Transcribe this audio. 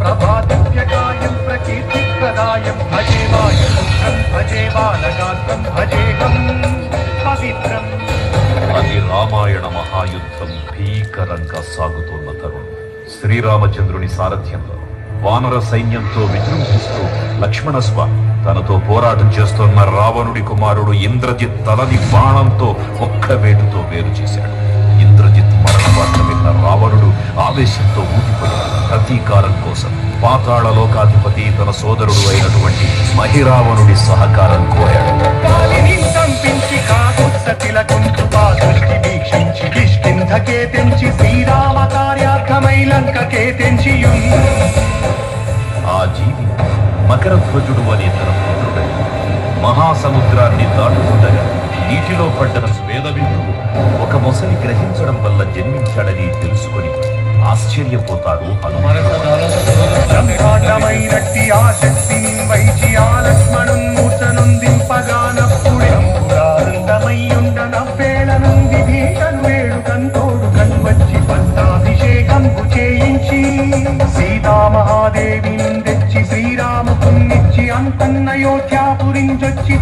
ప్రభాదివ్యకాయం ప్రకీర్తిప్రదాయం భజేవాయం భజే బాలగాత్రం భజేహం పవిత్రం. అది రామాయణ మహాయుద్ధం భీకరంగా సాగుతున్న తరుణం. శ్రీరామచంద్రుని సారథ్యంలో వానర సైన్యంతో విజృంభిస్తూ లక్ష్మణస్వామి తనతో పోరాటం చేస్తున్న రావణుడి కుమారుడు ఇంద్రజిత్ తలని బాణంతో ఒక్క వేటుతో వేరు చేశాడు. ఇంద్రజిత్ మరణ వార్త విన్న రావణుడు ఆవేశంతో ఊగిపోయాడు. ప్రతీకారం కోసం పాతాళ లోకాధిపతి తన సోదరుడు అయినటువంటి మహిరావణుడి సహకారం కోరాడు. శ్రీరామ కార్యార్థమై లంకకే తెంచియున్. ఆ జీవి మకరధ్వజుడు అనే తన పుత్రుడై మహాసముద్రాన్ని దాటుతుండగా నీటిలో పడ్డ స్వేదబిందువు ఒక మొసలి గ్రహించడం వల్ల జన్మించాడని తెలుసుకొని ఆశ్చర్యపోతాడు హనుమంతుడైనట్టి ఆ శక్తిని వైచి ఆ లక్ష్మణుండనవ్వేళనుంది భీకను వేడుకంతోడు కన్వచ్చి పట్టాభిషేకంబు చేయించి సీతామహాదేవిని తెచ్చి శ్రీరాముకున్నిచ్చి అంతన్నయోధ్యాపురించొచ్చి